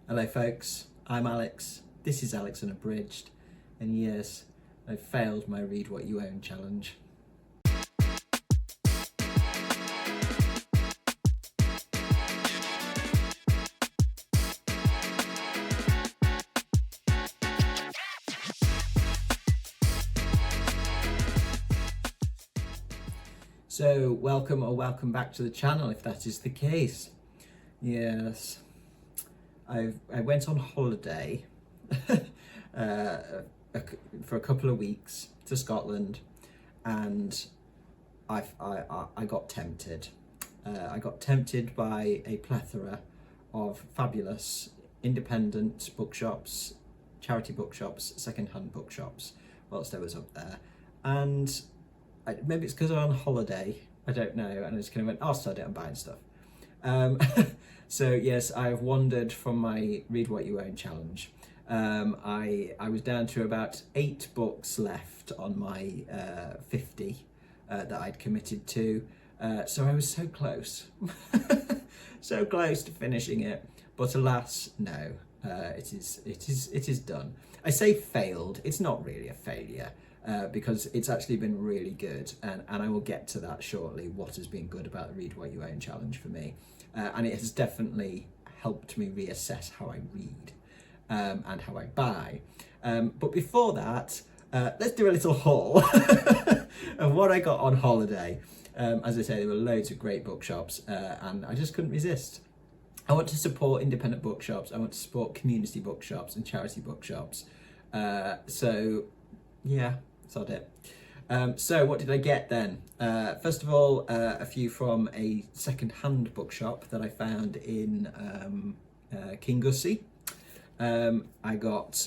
Hello folks, I'm Alex, this is Alex Unabridged, and yes, I failed my Read What You Own challenge. So welcome back to the channel if that is the case. Yes, I went on holiday for a couple of weeks to Scotland, and I got tempted. I got tempted by a plethora of fabulous independent bookshops, charity bookshops, second-hand bookshops whilst I was up there, and maybe it's because I'm on holiday, I don't know, and I just kind of went, I'll start it, I'm buying stuff. So yes, I've wandered from my Read What You Own challenge. I was down to about 8 books left on my 50 that I'd committed to. So I was so close, so close to finishing it, but alas, no. It is done. I say failed. It's not really a failure because it's actually been really good, and I will get to that shortly. What has been good about the Read What You Own challenge for me, and it has definitely helped me reassess how I read and how I buy. But before that, let's do a little haul of what I got on holiday. As I say, there were loads of great bookshops, and I just couldn't resist. I want to support independent bookshops, I want to support community bookshops and charity bookshops. So yeah, sod it. So what did I get then? First of all, a few from a second-hand bookshop that I found in Kingussie. I got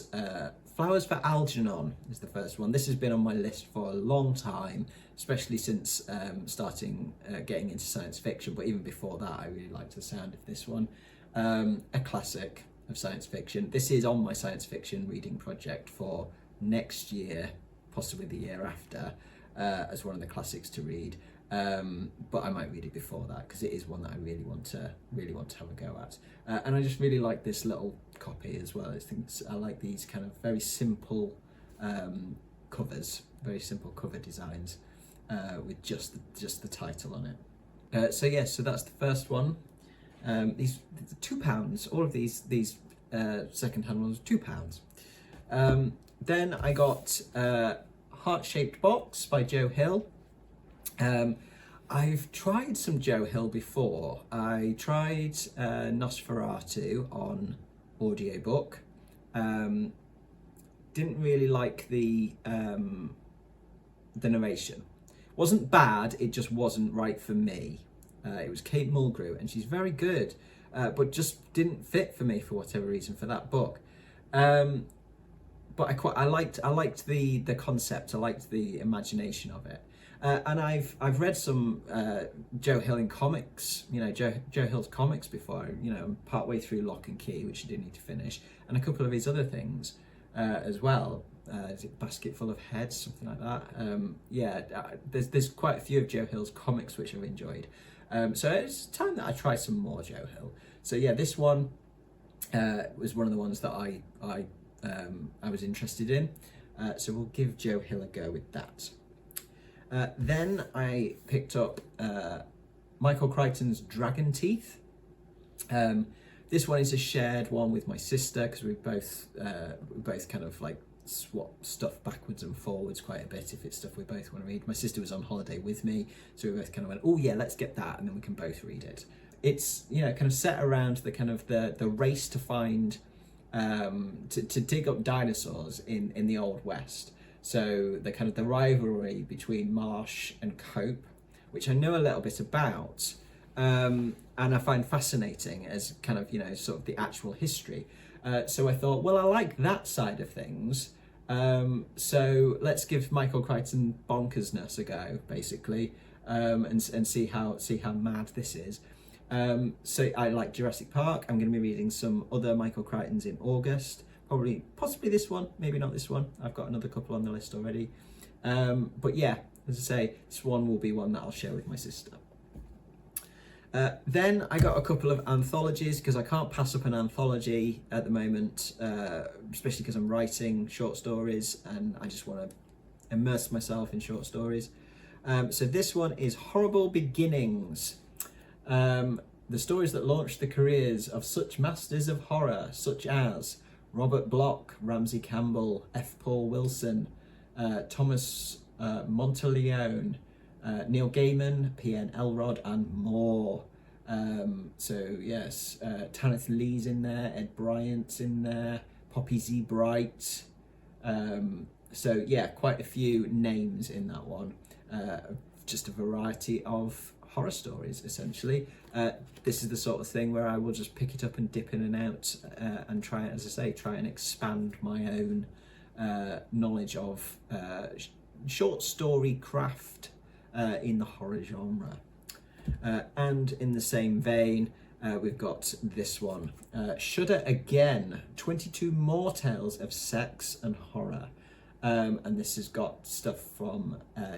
Flowers for Algernon is the first one. This has been on my list for a long time, especially since starting getting into science fiction, but even before that I really liked the sound of this one. A classic of science fiction. This is on my science fiction reading project for next year, possibly the year after, as one of the classics to read. But I might read it before that because it is one that I really want to have a go at. And I just really like this little copy as well. I like these kind of very simple covers, very simple cover designs with just the title on it. So yeah, so that's the first one. These £2. All of these second-hand ones, £2. Then I got Heart-Shaped Box by Joe Hill. I've tried some Joe Hill before. I tried Nosferatu on audiobook. Didn't really like the narration. Wasn't bad, it just wasn't right for me. It was Kate Mulgrew, and she's very good, but just didn't fit for me for whatever reason for that book. But I liked the concept. I liked the imagination of it. And I've read some Joe Hill in comics, Joe Hill's comics before, I'm partway through Lock and Key, which I do need to finish, and a couple of his other things as well. Is it Basket Full of Heads, something like that? There's quite a few of Joe Hill's comics which I've enjoyed. So it's time that I try some more Joe Hill. So yeah, this one was one of the ones that I was interested in. So we'll give Joe Hill a go with that. Then I picked up Michael Crichton's Dragon Teeth. This one is a shared one with my sister because we both kind of like swap stuff backwards and forwards quite a bit if it's stuff we both want to read. My sister was on holiday with me, so we both kind of went, oh yeah, let's get that, and then we can both read it. It's kind of set around the kind of the race to find to dig up dinosaurs in the Old West. So the kind of the rivalry between Marsh and Cope, which I know a little bit about, and I find fascinating as kind of sort of the actual history. So I thought, well, I like that side of things. So let's give Michael Crichton bonkersness a go, basically, and see how mad this is. So I like Jurassic Park. I'm going to be reading some other Michael Crichtons in August. Possibly this one, maybe not this one. I've got another couple on the list already. But yeah, as I say, this one will be one that I'll share with my sister. Then I got a couple of anthologies because I can't pass up an anthology at the moment, especially because I'm writing short stories and I just want to immerse myself in short stories. So this one is Horrible Beginnings. The stories that launched the careers of such masters of horror such as Robert Bloch, Ramsey Campbell, F. Paul Wilson, Thomas Monteleone, Neil Gaiman, P.N. Elrod, and more. So yes, Tanith Lee's in there, Ed Bryant's in there, Poppy Z. Bright. So yeah, quite a few names in that one. Just a variety of horror stories, essentially. This is the sort of thing where I will just pick it up and dip in and out and try, as I say, try and expand my own knowledge of short story craft in the horror genre. And in the same vein, we've got this one, Shudder Again, 22 More Tales of Sex and Horror. And this has got stuff from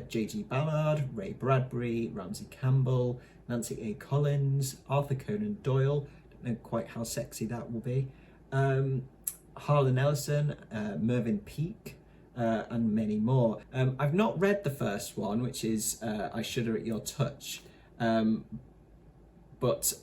J.G. Ballard, Ray Bradbury, Ramsey Campbell, Nancy A. Collins, Arthur Conan Doyle, don't know quite how sexy that will be, Harlan Ellison, Mervyn Peake, and many more. I've not read the first one, which is I Shudder at Your Touch, but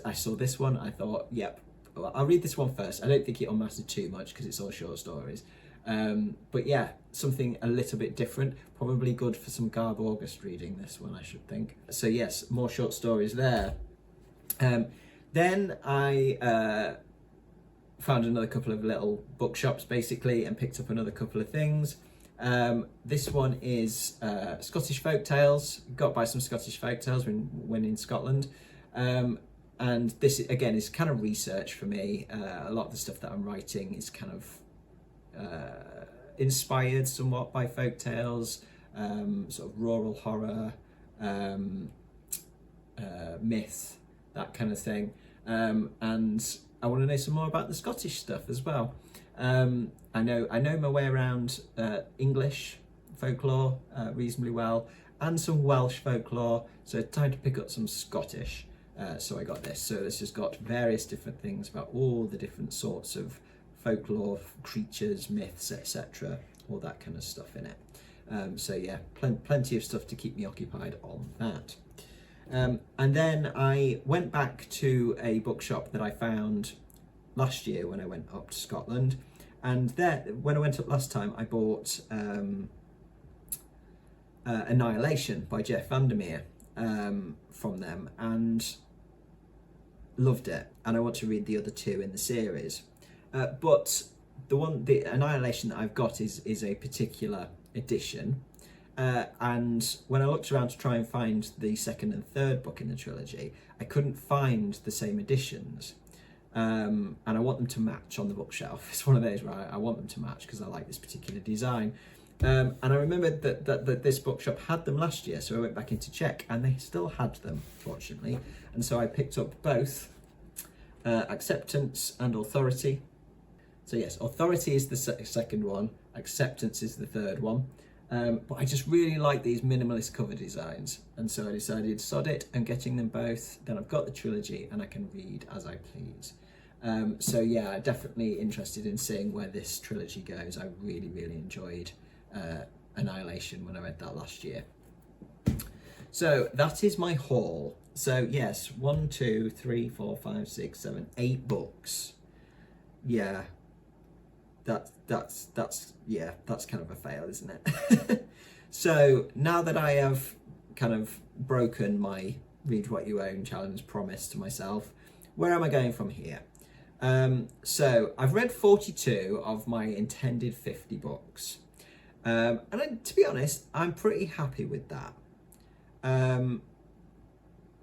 I saw this one, I thought, yep, well, I'll read this one first. I don't think it'll matter too much because it's all short stories. But yeah, something a little bit different, probably good for some Garb August reading, this one, I should think. So yes, more short stories there. Then I found another couple of little bookshops basically and picked up another couple of things. This one is Scottish folk tales. Got by some Scottish folk tales when in Scotland. And this again is kind of research for me. A lot of the stuff that I'm writing is kind of inspired somewhat by folk tales, sort of rural horror, myth, that kind of thing. And I want to know some more about the Scottish stuff as well. I know my way around English folklore reasonably well, and some Welsh folklore, so time to pick up some Scottish. So I got this. So this has got various different things about all the different sorts of folklore, creatures, myths, etc., all that kind of stuff in it. So yeah, plenty of stuff to keep me occupied on that. And then I went back to a bookshop that I found last year when I went up to Scotland, and there, when I went up last time, I bought Annihilation by Jeff Vandermeer from them, and loved it, and I want to read the other two in the series. But the Annihilation that I've got is a particular edition, and when I looked around to try and find the second and third book in the trilogy, I couldn't find the same editions, and I want them to match on the bookshelf. It's one of those where I want them to match because I like this particular design. And I remembered that this bookshop had them last year, so I went back in to check, and they still had them, fortunately. And so I picked up both Acceptance and Authority. So yes, Authority is the second one, Acceptance is the third one. But I just really like these minimalist cover designs, and so I decided, sod it, I'm getting them both. Then I've got the trilogy and I can read as I please. So yeah, definitely interested in seeing where this trilogy goes. I really enjoyed Annihilation when I read that last year. So that is my haul. So yes, 1, 2, 3, 4, 5, 6, 7, 8 books. Yeah, that's kind of a fail, isn't it? So now that I have kind of broken my read what you own challenge promise to myself, where am I going from here? So I've read 42 of my intended 50 books. And to be honest, I'm pretty happy with that. And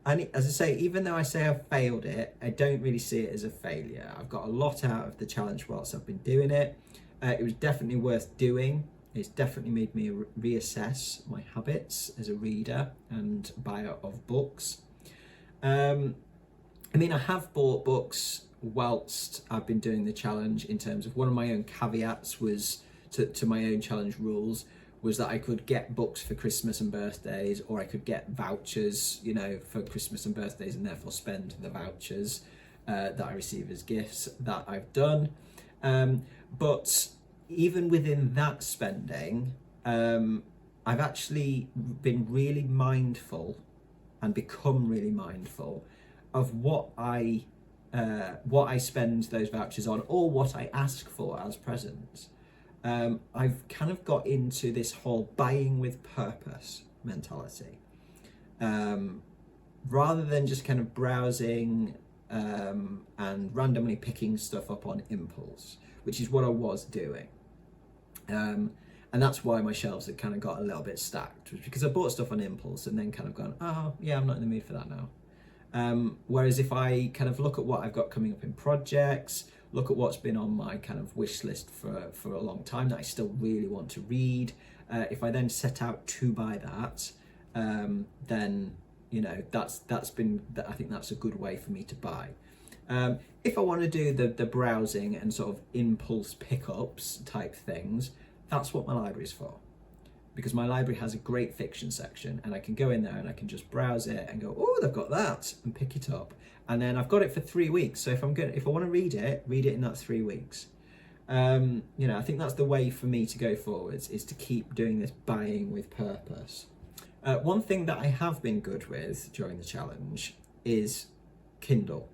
as I say, even though I say I've failed it, I don't really see it as a failure. I've got a lot out of the challenge whilst I've been doing it. It was definitely worth doing. It's definitely made me reassess my habits as a reader and buyer of books. I mean, I have bought books whilst I've been doing the challenge, in terms of one of my own caveats was to my own challenge rules was that I could get books for Christmas and birthdays, or I could get vouchers, you know, for Christmas and birthdays, and therefore spend the vouchers that I receive as gifts. That I've done. But even within that spending, I've actually been really mindful and become really mindful of what I spend those vouchers on, or what I ask for as presents. I've kind of got into this whole buying with purpose mentality, rather than just kind of browsing and randomly picking stuff up on impulse, which is what I was doing. And that's why my shelves had kind of got a little bit stacked, because I bought stuff on impulse and then kind of gone, oh yeah, I'm not in the mood for that now. Whereas if I kind of look at what I've got coming up in projects, look at what's been on my kind of wish list for a long time that I still really want to read, if I then set out to buy that, then, you know, I think that's a good way for me to buy. If I want to do the browsing and sort of impulse pickups type things, that's what my library is for. Because my library has a great fiction section, and I can go in there and I can just browse it and go, oh, they've got that, and pick it up. And then I've got it for 3 weeks. So if I want to read it in that 3 weeks. You know, I think that's the way for me to go forwards, is to keep doing this buying with purpose. One thing that I have been good with during the challenge is Kindle.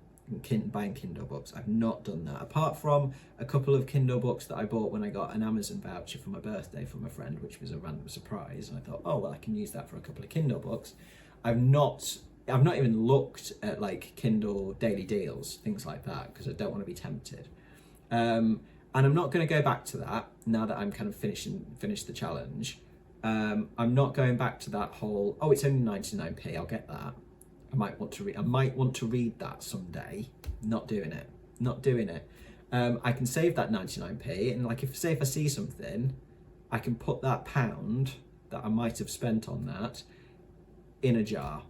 Buying Kindle books. I've not done that, apart from a couple of Kindle books that I bought when I got an Amazon voucher for my birthday from a friend, which was a random surprise, and I thought, oh well, I can use that for a couple of Kindle books. I've not even looked at like Kindle daily deals, things like that, because I don't want to be tempted. And I'm not going to go back to that now that I'm kind of finished the challenge. I'm not going back to that whole, oh, it's only 99p, I'll get that. I might want to read that someday. Not doing it. I can save that 99p, and like if I see something, I can put that £1 that I might have spent on that in a jar,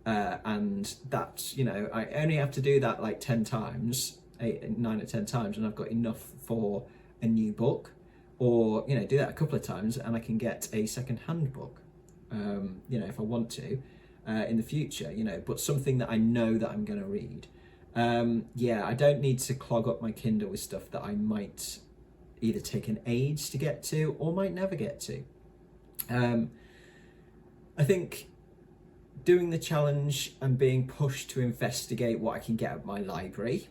and that's, you know, I only have to do that like 10 times, 9 or 10 times, and I've got enough for a new book, or, you know, do that a couple of times and I can get a second-hand book, you know, if I want to. In the future, you know, but something that I know that I'm going to read. Yeah, I don't need to clog up my Kindle with stuff that I might either take an age to get to or might never get to. I think doing the challenge and being pushed to investigate what I can get at my library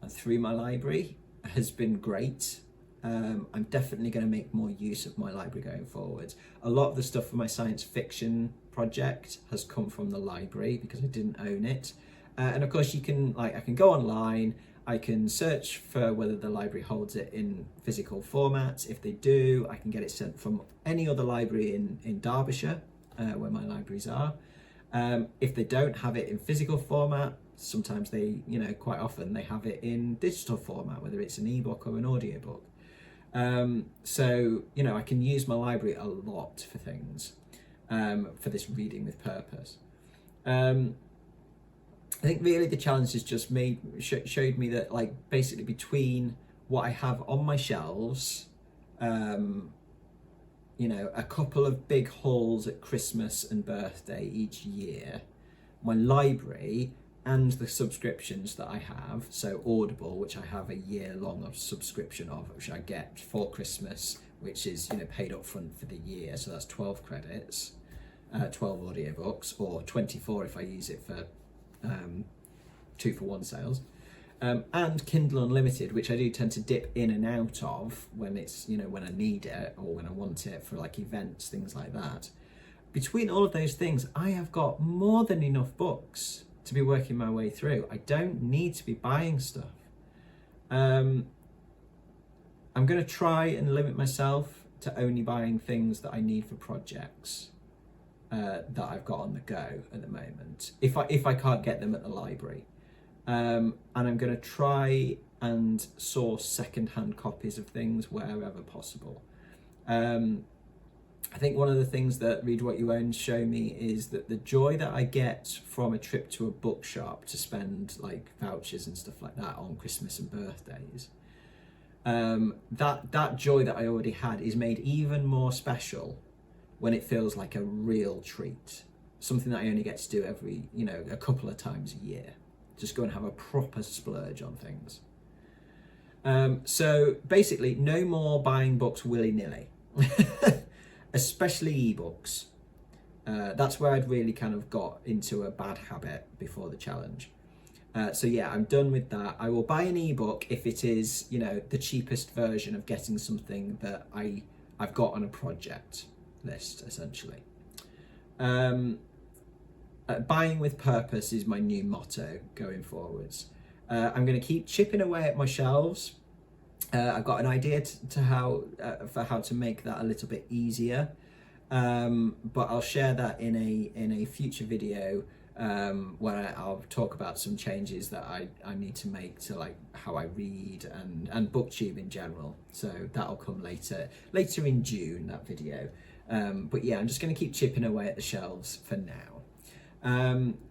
and through my library has been great. I'm definitely going to make more use of my library going forward. A lot of the stuff for my science fiction project has come from the library because I didn't own it. And of course I can go online, I can search for whether the library holds it in physical format. If they do, I can get it sent from any other library in Derbyshire, where my libraries are. If they don't have it in physical format, sometimes they, you know, quite often they have it in digital format, whether it's an ebook or an audiobook. So, you know, I can use my library a lot for things, for this reading with purpose. I think really the challenge has just showed me that, like, basically between what I have on my shelves, you know, a couple of big hauls at Christmas and birthday each year, my library, and the subscriptions that I have, so Audible, which I have a year-long subscription of, which I get for Christmas, which is, you know, paid up front for the year, so that's 12 credits, 12 audiobooks, or 24 if I use it for 2-for-1 sales, and Kindle Unlimited, which I do tend to dip in and out of when it's, you know, when I need it or when I want it for like events, things like that. Between all of those things, I have got more than enough books to be working my way through. I don't need to be buying stuff. I'm going to try and limit myself to only buying things that I need for projects that I've got on the go at the moment, if I can't get them at the library. And I'm going to try and source second-hand copies of things wherever possible. I think one of the things that Read What You Own show me is that the joy that I get from a trip to a bookshop to spend like vouchers and stuff like that on Christmas and birthdays, that joy that I already had is made even more special when it feels like a real treat, something that I only get to do every, a couple of times a year. Just go and have a proper splurge on things. So basically, no more buying books willy-nilly, especially ebooks. That's where I'd really kind of got into a bad habit before the challenge. So yeah, I'm done with that. I will buy an ebook if it is, the cheapest version of getting something that I've got on a project list, essentially. Buying with purpose is my new motto going forwards. I'm going to keep chipping away at my shelves. I've got an idea for how to make that a little bit easier, but I'll share that in a future video where I'll talk about some changes that I need to make to like how I read and BookTube in general. So that'll come later in June, that video. But yeah, I'm just going to keep chipping away at the shelves for now.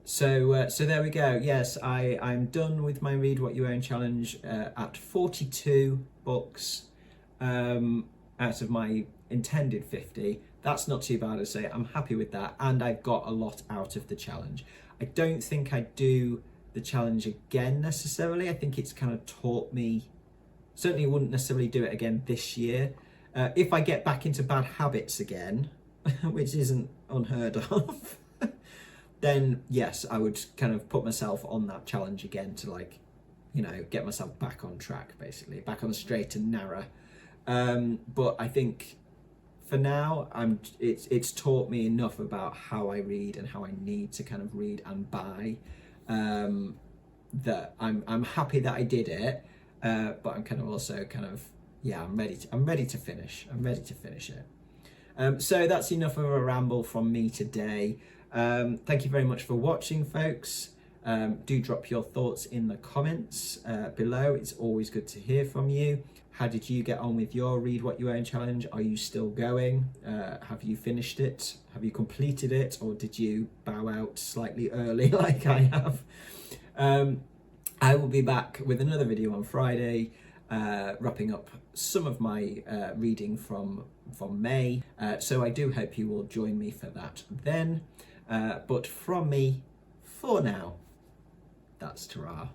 So there we go. Yes, I'm done with my Read What You Own challenge at 42 books out of my intended 50. That's not too bad, I say. I'm happy with that, and I've got a lot out of the challenge. I don't think I'd do the challenge again necessarily. I think it's kind of taught me, certainly wouldn't necessarily do it again this year. If I get back into bad habits again, which isn't unheard of, then yes, I would kind of put myself on that challenge again to like, get myself back on track, basically, back on the straight and narrow. But I think for now, it's taught me enough about how I read and how I need to kind of read and buy, that I'm happy that I did it, but I'm kind of also I'm ready to finish. I'm ready to finish it. So that's enough of a ramble from me today. Thank you very much for watching, folks. Do drop your thoughts in the comments below. It's always good to hear from you. How did you get on with your Read What You Own challenge? Are you still going? Have you finished it? Have you completed it? Or did you bow out slightly early like I have? I will be back with another video on Friday, wrapping up some of my reading from May. So I do hope you will join me for that then. But from me, for now, that's ta-ra.